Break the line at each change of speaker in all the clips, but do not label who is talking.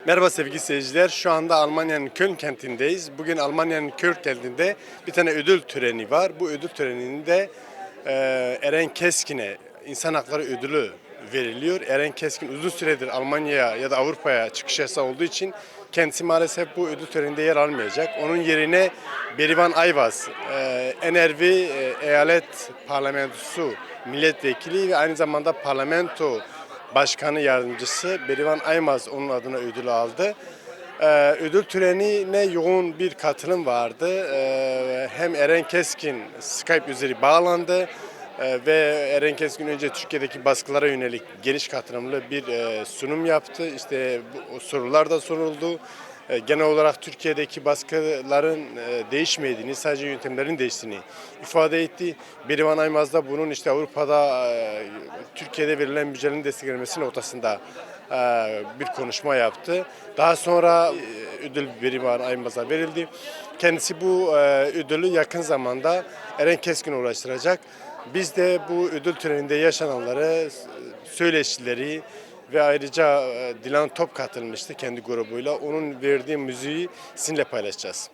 Merhaba sevgili seyirciler. Şu anda Almanya'nın Köln kentindeyiz. Bugün Almanya'nın Köln kentinde bir tane ödül töreni var. Bu ödül töreninde Eren Keskin'e insan hakları ödülü veriliyor. Eren Keskin uzun süredir Almanya'ya ya da Avrupa'ya çıkış yasağı olduğu için kendisi maalesef bu ödül töreninde yer almayacak. Onun yerine Berivan Ayvaz, NRV Eyalet Parlamentosu milletvekili ve aynı zamanda parlamento Başkanı Yardımcısı Berivan Aymaz onun adına ödülü aldı. Ödül törenine yoğun bir katılım vardı. Hem Eren Keskin Skype üzeri bağlandı ve Eren Keskin önce Türkiye'deki baskılara yönelik geniş katılımlı bir sunum yaptı. İşte bu sorular da soruldu. Genel olarak Türkiye'deki baskıların değişmediğini, sadece yöntemlerin değiştiğini ifade etti. Berivan Aymaz da bunun işte Avrupa'da Türkiye'de verilen mücadelenin desteklenmesi noktasında bir konuşma yaptı. Daha sonra ödül Berivan Aymaz'a verildi. Kendisi bu ödülü yakın zamanda Eren Keskin'e ulaştıracak. Biz de bu ödül töreninde yaşananları, söyleşileri ve ayrıca Dilan Top katılmıştı kendi grubuyla. Onun verdiği müziği sizinle paylaşacağız.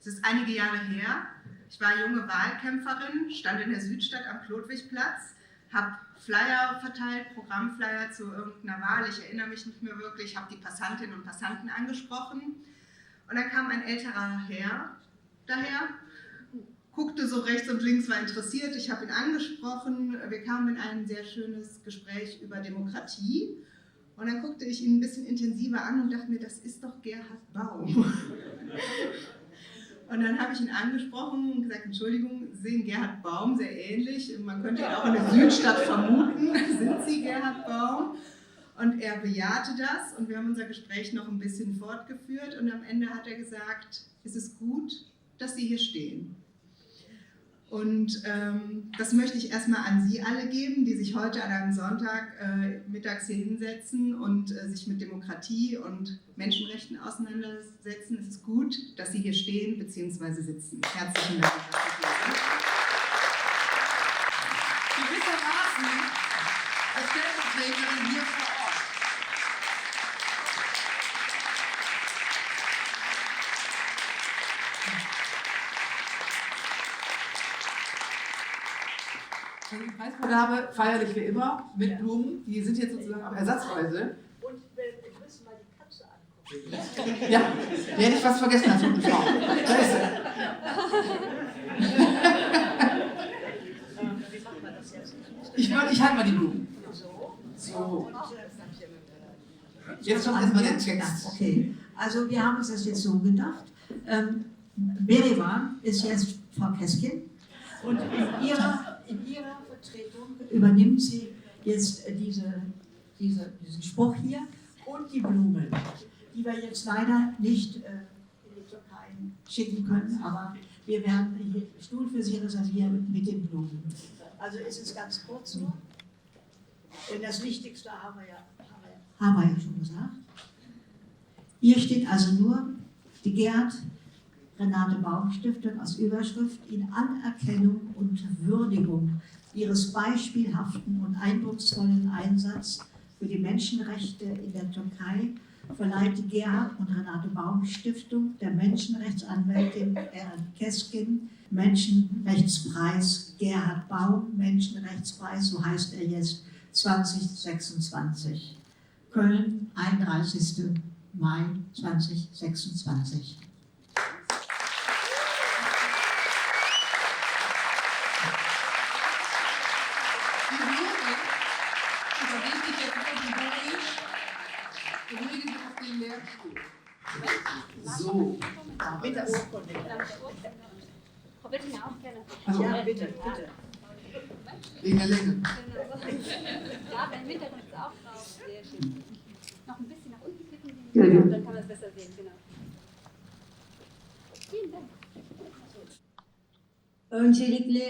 Es ist einige Jahre her. Ich war junge Wahlkämpferin, stand in der Südstadt am Klodwigplatz, habe Flyer verteilt, Programmflyer zu irgendeiner Wahl. Ich erinnere mich nicht mehr wirklich, habe die Passantinnen und Passanten angesprochen. Und dann kam ein älterer Herr daher, guckte so rechts und links, war interessiert. Ich habe ihn angesprochen. Wir kamen in ein sehr schönes Gespräch über Demokratie. Und dann guckte ich ihn ein bisschen intensiver an und dachte mir, das ist doch Gerhard Baum. Und dann habe ich ihn angesprochen und gesagt, Entschuldigung, sehen Gerhard Baum sehr ähnlich. Man könnte ihn auch in der Südstadt vermuten. Sind Sie Gerhard Baum? Und er bejahte das und wir haben unser Gespräch noch ein bisschen fortgeführt. Und am Ende hat er gesagt, es ist gut, dass Sie hier stehen. Und das möchte ich erstmal an Sie alle geben, die sich heute an einem Sonntag mittags hier hinsetzen und sich mit Demokratie und Menschenrechten auseinandersetzen. Es ist gut, dass Sie hier stehen bzw. sitzen. Herzlichen Dank.
Gewissermaßen als Stellvertreterin hier vor Ort. Also die Preisvergabe feierlich wie immer mit Blumen. Die sind jetzt sozusagen auf Ersatzweise.
Und wir müssen mal die Katze angucken.
Ja, wer nicht was vergessen hat, gute Frau. Da ist sie.
Wie machen wir das jetzt?
Ich halte mal die Blumen.
So.
Jetzt kommt erstmal der Text.
Okay, also wir haben uns das jetzt so gedacht. Berivan ist jetzt Frau Keskin und in ihrer Vertretung übernimmt sie jetzt diesen Spruch hier und die Blumen, die wir jetzt leider nicht in die Türkei schicken können, aber wir werden hier Stuhl für sie reservieren mit den Blumen. Also es ist ganz kurz nur, denn das Wichtigste haben wir ja schon gesagt. Hier steht also nur die Gerd Renate Baum Stiftung als Überschrift in Anerkennung und Würdigung ihres beispielhaften und eindrucksvollen Einsatzes für die Menschenrechte in der Türkei verleiht die Gerhard und Renate Baum Stiftung der Menschenrechtsanwältin Eren Keskin Menschenrechtspreis Gerhard Baum Menschenrechtspreis, so heißt er jetzt, 2026. Köln, 31. Mai 2026.
Die Blumen übergebe ich jetzt obligatorisch. Beruhige sich auf den Lehrstuhl. So.
Mit der Urkunde.
Frau Wittinger auch gerne.
Also,
Ja, bitte, bitte.
wegen der Länge.
Genau. Ja, beim Hintergrund ist auch drauf. Sehr schön. Noch ein bisschen nach unten klicken, dann kann man es besser sehen. Genau. Vielen Dank.
Öncelikle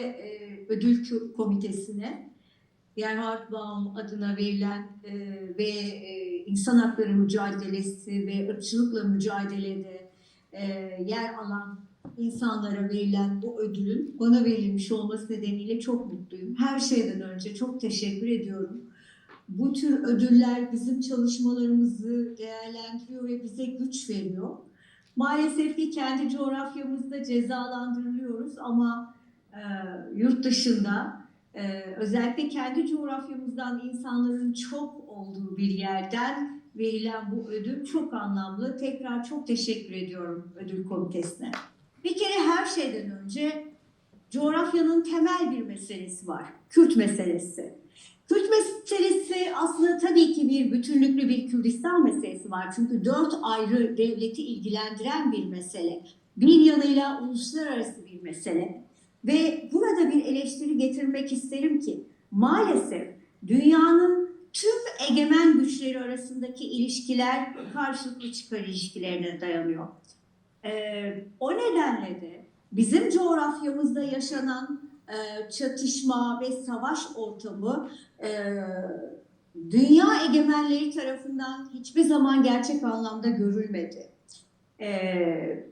ödül komitesine Gerhard Baum adına verilen ve insan hakları mücadelesi ve ırkçılıkla mücadelede yer alan insanlara verilen bu ödülün bana verilmiş olması nedeniyle çok mutluyum. Her şeyden önce çok teşekkür ediyorum. Bu tür ödüller bizim çalışmalarımızı değerlendiriyor ve bize güç veriyor. Maalesef ki kendi coğrafyamızda cezalandırılıyoruz ama yurt dışında özellikle kendi coğrafyamızdan insanların çok olduğu bir yerden verilen bu ödül çok anlamlı. Tekrar çok teşekkür ediyorum ödül komitesine. Bir kere her şeyden önce coğrafyanın temel bir meselesi var. Kürt meselesi. Kürt meselesi aslında tabii ki bir bütünlüklü bir Kürdistan meselesi var. Çünkü 4 ayrı devleti ilgilendiren bir mesele. Bir yanıyla uluslararası bir mesele. Ve burada bir eleştiri getirmek isterim ki maalesef dünyanın tüm egemen güçleri arasındaki ilişkiler karşılıklı çıkar ilişkilerine dayanıyor. O nedenle de bizim coğrafyamızda yaşanan çatışma ve savaş ortamı dünya egemenleri tarafından hiçbir zaman gerçek anlamda görülmedi.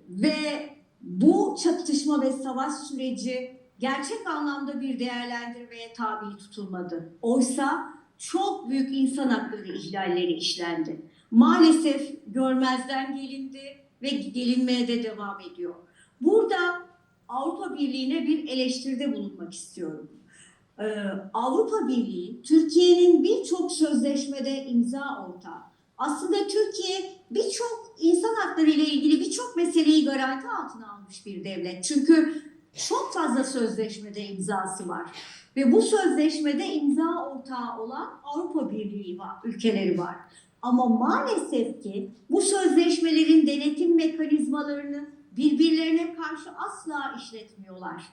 Ve bu çatışma ve savaş süreci gerçek anlamda bir değerlendirmeye tabi tutulmadı. Oysa çok büyük insan hakları ihlalleri işlendi. Maalesef görmezden gelindi ve gelinmeye de devam ediyor. Burada Avrupa Birliği'ne bir eleştiride bulunmak istiyorum. Avrupa Birliği, Türkiye'nin birçok sözleşmede imza ortağı. Aslında Türkiye birçok insan hakları ile ilgili birçok meseleyi garanti altına almış bir devlet. Çünkü çok fazla sözleşmede imzası var. Ve bu sözleşmede imza ortağı olan Avrupa Birliği ülkeleri var. Ama maalesef ki bu sözleşmelerin denetim mekanizmalarını birbirlerine karşı asla işletmiyorlar.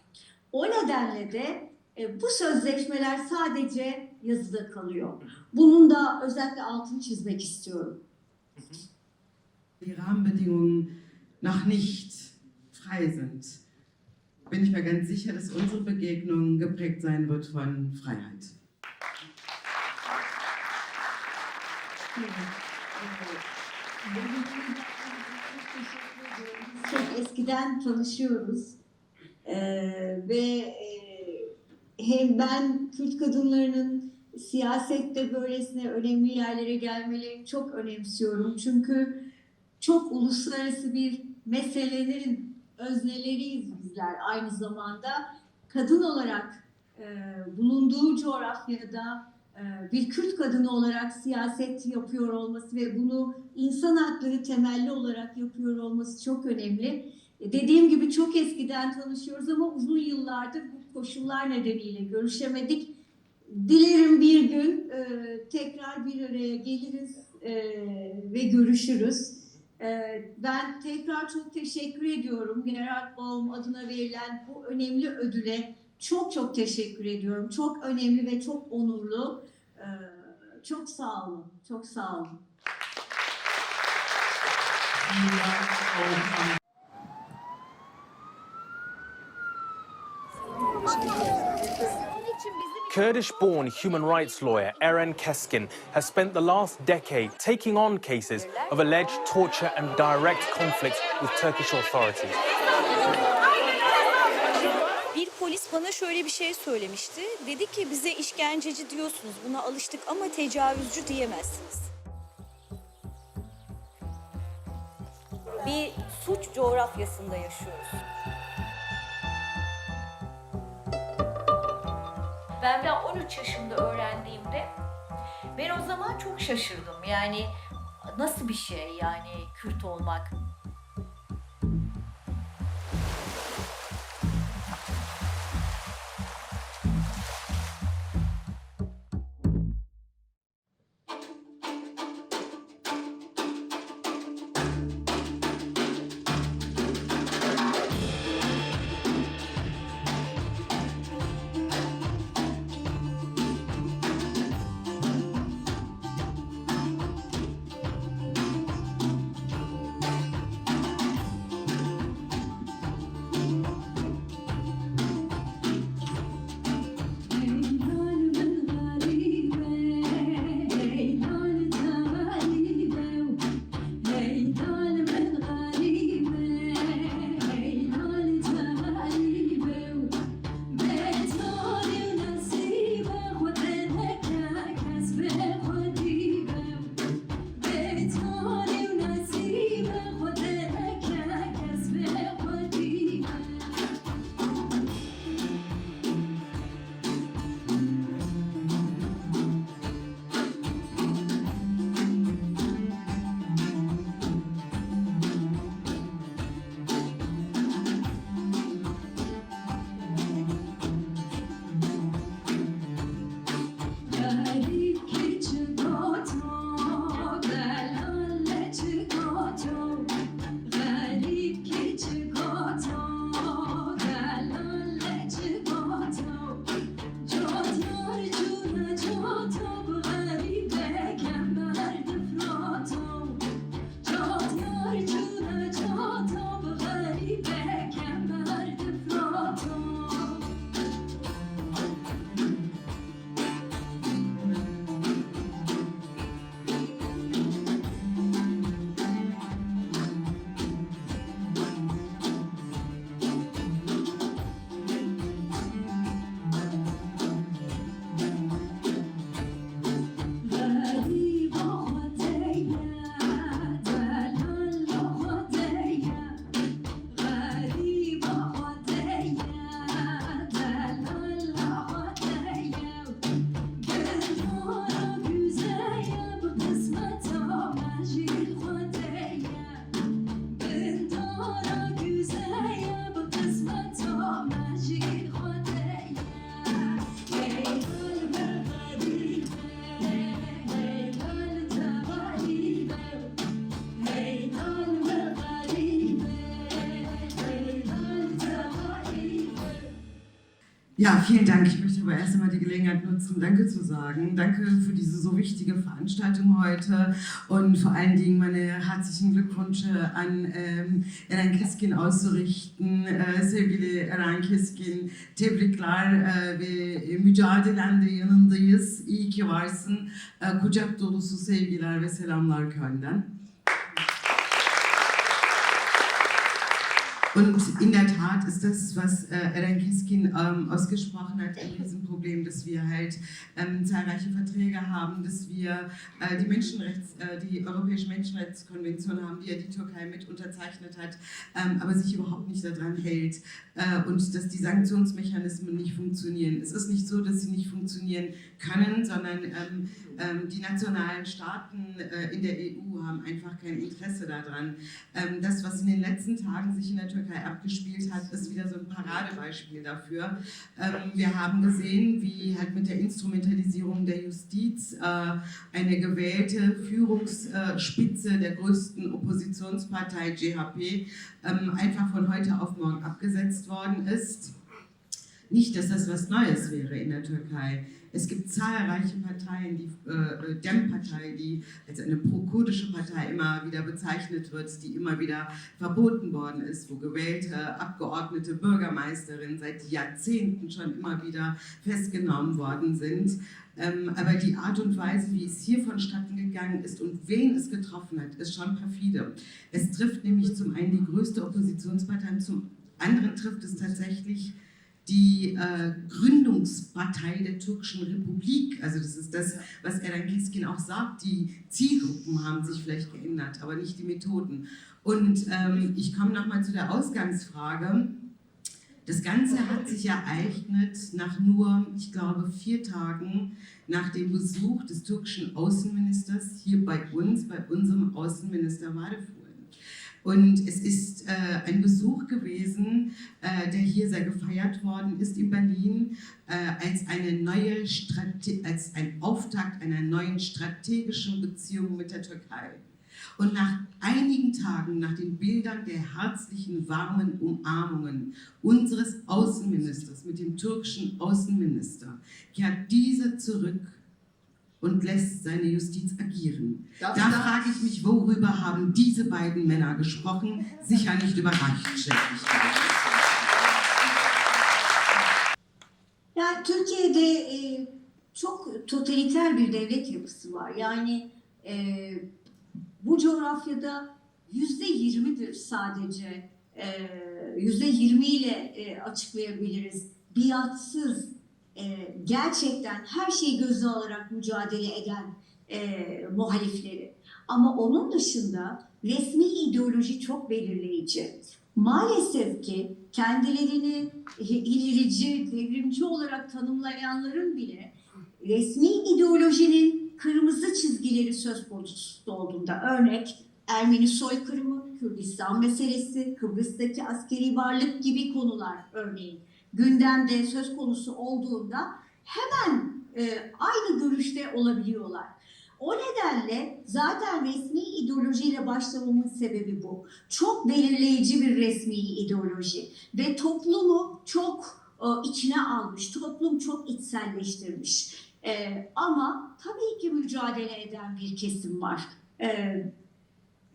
O nedenle de bu sözleşmeler sadece yazıda kalıyor. Bunun da özellikle altını çizmek istiyorum.
Die Rahmenbedingungen noch nicht frei sind, bin ich mir ganz sicher, dass unsere Begegnung geprägt sein wird von Freiheit.
Çok eskiden tanışıyoruz ve hem ben Kürt kadınlarının siyasette böylesine önemli yerlere gelmelerini çok önemsiyorum. Çünkü çok uluslararası bir meselenin özneleriyiz bizler aynı zamanda. Kadın olarak bulunduğu coğrafyada bir Kürt kadını olarak siyaset yapıyor olması ve bunu insan hakları temelli olarak yapıyor olması çok önemli. Dediğim gibi çok eskiden tanışıyoruz ama uzun yıllardır bu koşullar nedeniyle görüşemedik. Dilerim bir gün tekrar bir araya geliriz ve görüşürüz. Ben tekrar çok teşekkür ediyorum. Gerhard Baum adına verilen bu önemli ödüle çok teşekkür ediyorum. Çok önemli ve çok onurlu. Çok sağ olun. Çok sağ olun.
Kurdish-born human rights lawyer Eren Keskin has spent the last decade taking on cases of alleged torture and direct conflict with Turkish authorities.
Bir polis bana şöyle bir şey söylemişti. Dedi ki bize işkenceci diyorsunuz, buna alıştık ama tecavüzcü diyemezsiniz. Bir suç coğrafyasında yaşıyoruz. Ben daha 13 yaşında öğrendiğimde ben o zaman çok şaşırdım. Yani nasıl bir şey yani Kürt olmak?
Ja, vielen Dank. Ich möchte aber erst einmal die Gelegenheit nutzen, Danke zu sagen. Danke für diese so wichtige Veranstaltung heute und vor allen Dingen meine herzlichen Glückwünsche an Eren Keskin auszurichten. Sevgili Eren Keskin, tebrikler ve mücadelende yanındayız. İyi ki varsın. Kucak dolusu sevgiler ve selamlar Köln'den. Und in der Tat ist das, was Eren Keskin ausgesprochen hat, ein Riesenproblem, dass wir halt zahlreiche Verträge haben, dass wir die Europäische Menschenrechtskonvention haben, die ja die Türkei mit unterzeichnet hat, aber sich überhaupt nicht daran hält und dass die Sanktionsmechanismen nicht funktionieren. Es ist nicht so, dass sie nicht funktionieren können, sondern die nationalen Staaten in der EU haben einfach kein Interesse daran. Das, was in den letzten Tagen sich in der Türkei abgespielt hat, ist wieder so ein Paradebeispiel dafür. Wir haben gesehen, wie halt mit der Instrumentalisierung der Justiz eine gewählte Führungsspitze der größten Oppositionspartei CHP einfach von heute auf morgen abgesetzt worden ist. Nicht, dass das was Neues wäre in der Türkei. Es gibt zahlreiche Parteien, die Dem-Partei, die als eine pro-kurdische Partei immer wieder bezeichnet wird, die immer wieder verboten worden ist, wo gewählte Abgeordnete, Bürgermeisterinnen seit Jahrzehnten schon immer wieder festgenommen worden sind. Aber die Art und Weise, wie es hier vonstatten gegangen ist und wen es getroffen hat, ist schon perfide. Es trifft nämlich zum einen die größte Oppositionspartei und zum anderen trifft es tatsächlich die Gründungspartei der türkischen Republik. Also das ist das, was Eren Keskin auch sagt, die Zielgruppen haben sich vielleicht geändert, aber nicht die Methoden. Und ich komme nochmal zu der Ausgangsfrage. Das Ganze hat sich ereignet nach nur, ich glaube, 4 Tagen nach dem Besuch des türkischen Außenministers hier bei uns, bei unserem Außenminister Vadefur. Und es ist ein Besuch gewesen, der hier sehr gefeiert worden ist in Berlin, als ein Auftakt einer neuen strategischen Beziehung mit der Türkei. Und nach einigen Tagen, nach den Bildern der herzlichen, warmen Umarmungen unseres Außenministers mit dem türkischen Außenminister, kehrt dieser zurück und lässt seine Justiz agieren. Da frage ich mich, worüber haben diese beiden Männer gesprochen? Sicher nicht über Rechtsstaatlichkeit.
Yani Türkiye'de çok totaliter bir devlet yapısı var. Yani bu coğrafyada %20'dir sadece. %20 ile açıklayabiliriz. Biatsız, gerçekten her şeyi göze alarak mücadele eden muhalifleri. Ama onun dışında resmi ideoloji çok belirleyici. Maalesef ki kendilerini ilerici, devrimci olarak tanımlayanların bile resmi ideolojinin kırmızı çizgileri söz konusu olduğunda, örnek Ermeni soykırımı, Kürdistan meselesi, Kıbrıs'taki askeri varlık gibi konular örneğin gündemde söz konusu olduğunda hemen aynı görüşte olabiliyorlar. O nedenle zaten resmi ideolojiyle başlamamın sebebi bu. Çok belirleyici bir resmi ideoloji ve toplumu çok içine almış, toplum çok içselleştirmiş. Ama tabii ki mücadele eden bir kesim var.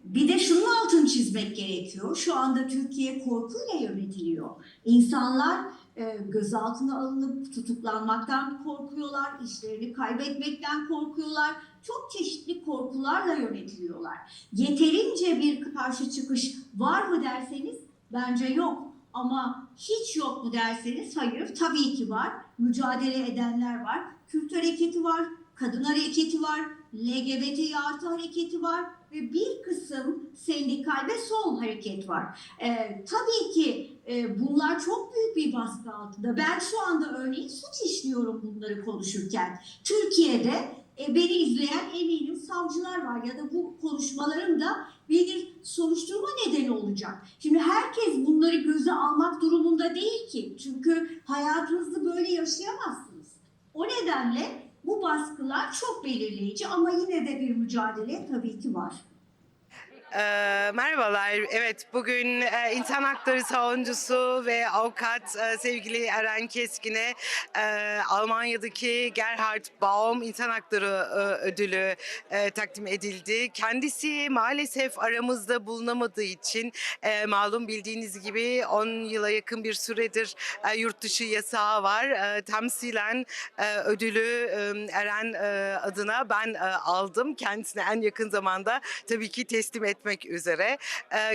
Bir de şunun altını çizmek gerekiyor. Şu anda Türkiye korkuyla yönetiliyor. İnsanlar gözaltına alınıp tutuklanmaktan korkuyorlar, işlerini kaybetmekten korkuyorlar. Çok çeşitli korkularla yönetiliyorlar. Yeterince bir karşı çıkış var mı derseniz bence yok. Ama hiç yok mu derseniz hayır, tabii ki var. Mücadele edenler var. Kürt hareketi var, kadın hareketi var, LGBT artı hareketi var ve bir kısım sendikal ve sol hareket var. Tabii ki bunlar çok büyük bir baskı altında. Ben şu anda örneğin suç işliyorum bunları konuşurken. Türkiye'de beni izleyen eminim savcılar var ya da bu konuşmalarım da bir soruşturma nedeni olacak. Şimdi herkes bunları göze almak durumunda değil ki. Çünkü hayatınızı böyle yaşayamazsınız. O nedenle bu baskılar çok belirleyici ama yine de bir mücadele tabii ki var.
Merhabalar. Evet, bugün insan hakları savunucusu ve avukat sevgili Eren Keskin'e Almanya'daki Gerhard Baum İnsan Hakları Ödülü takdim edildi. Kendisi maalesef aramızda bulunamadığı için malum bildiğiniz gibi 10 yıla yakın bir süredir yurt dışı yasağı var. Temsilen ödülü Eren adına ben aldım. Kendisine en yakın zamanda tabii ki teslim etmek üzere.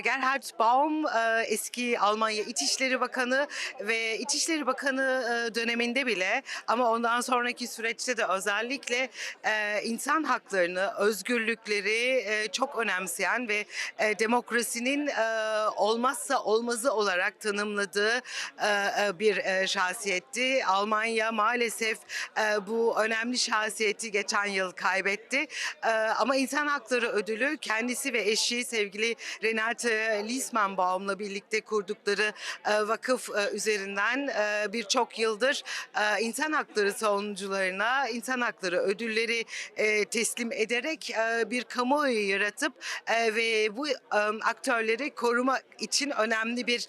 Gerhard Baum eski Almanya İçişleri Bakanı ve İçişleri Bakanı döneminde bile ama ondan sonraki süreçte de özellikle insan haklarını, özgürlükleri çok önemseyen ve demokrasinin olmazsa olmazı olarak tanımladığı bir şahsiyetti. Almanya maalesef bu önemli şahsiyeti geçen yıl kaybetti. Ama İnsan Hakları Ödülü kendisi ve eşi sevgili Renate Liesmann-Baum'la birlikte kurdukları vakıf üzerinden birçok yıldır insan hakları savunucularına insan hakları ödülleri teslim ederek bir kamuoyu yaratıp ve bu aktörleri koruma için önemli bir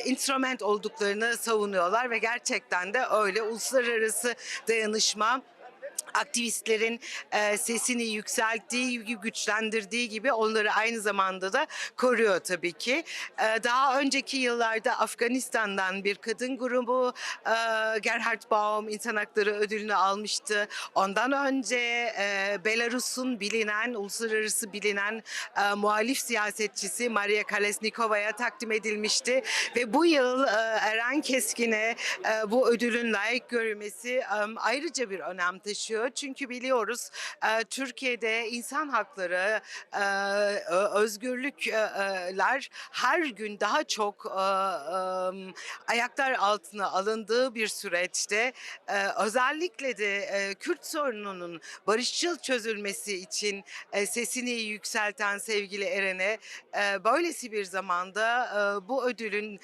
instrument olduklarını savunuyorlar ve gerçekten de öyle. Uluslararası dayanışma aktivistlerin sesini yükselttiği, güçlendirdiği gibi onları aynı zamanda da koruyor tabii ki. Daha önceki yıllarda Afganistan'dan bir kadın grubu Gerhard Baum İnsan Hakları Ödülünü almıştı. Ondan önce Belarus'un bilinen, uluslararası bilinen muhalif siyasetçisi Maria Kolesnikova'ya takdim edilmişti. Ve bu yıl Eren Keskin'e bu ödülün layık görülmesi ayrıca bir önem taşıyor. Çünkü biliyoruz Türkiye'de insan hakları, özgürlükler her gün daha çok ayaklar altına alındığı bir süreçte özellikle de Kürt sorununun barışçıl çözülmesi için sesini yükselten sevgili Eren'e böylesi bir zamanda bu ödülün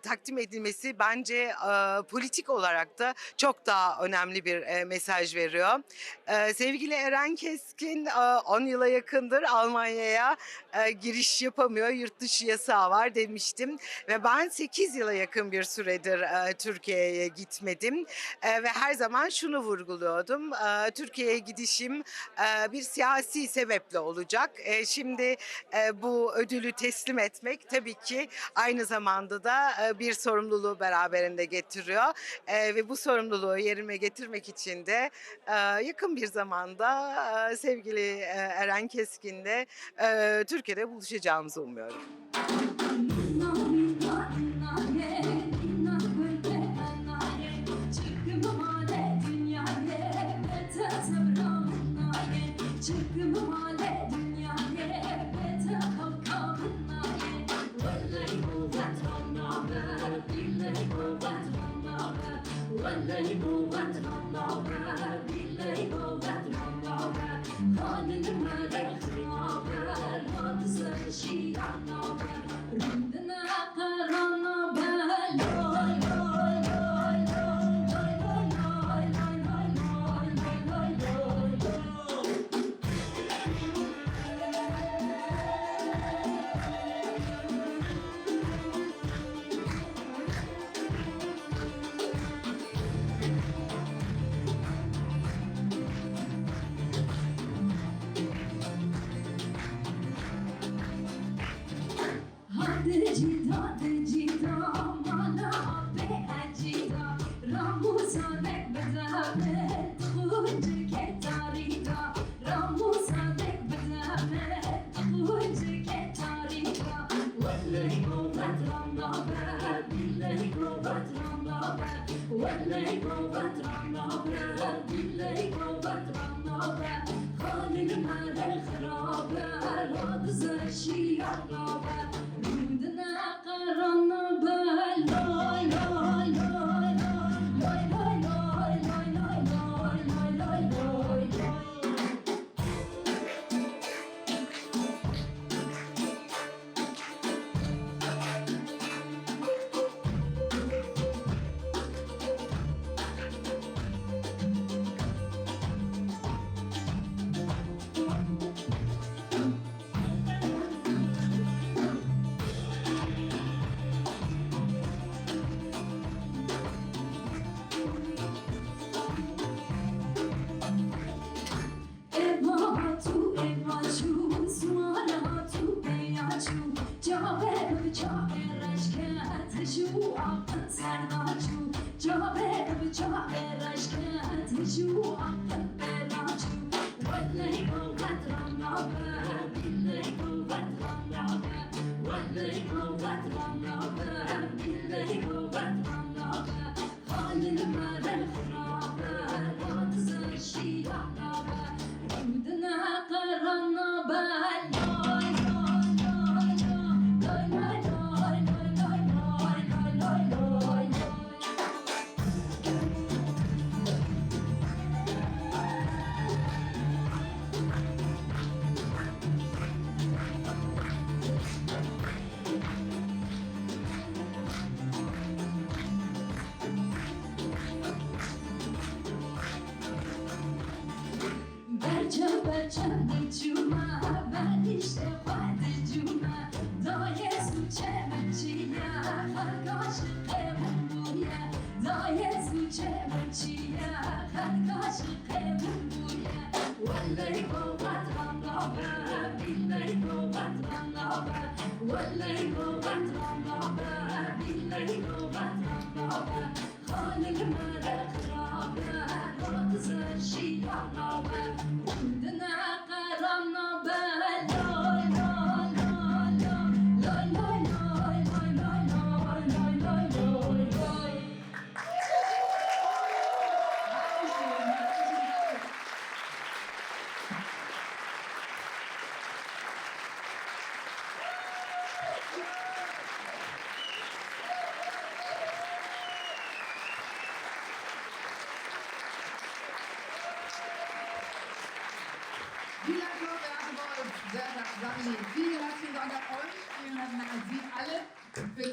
takdim edilmesi bence politik olarak da çok daha önemli bir mesaj veriyor. Sevgili Eren Keskin 10 yıla yakındır Almanya'ya giriş yapamıyor. Yurt dışı yasağı var demiştim. Ve ben 8 yıla yakın bir süredir Türkiye'ye gitmedim. Ve her zaman şunu vurguluyordum. Türkiye'ye gidişim bir siyasi sebeple olacak. Şimdi bu ödülü teslim etmek tabii ki aynı zamanda da bir sorumluluğu beraberinde getiriyor. Ve bu sorumluluğu yerine getirmek için de yakın bir zamanda sevgili Eren Keskin'le Türkiye'de buluşacağımızı umuyorum.
Vielen Dank, Beate Wolf, Serda Sami. Vielen herzlichen Dank an euch. Vielen herzlichen Dank an Sie alle. Für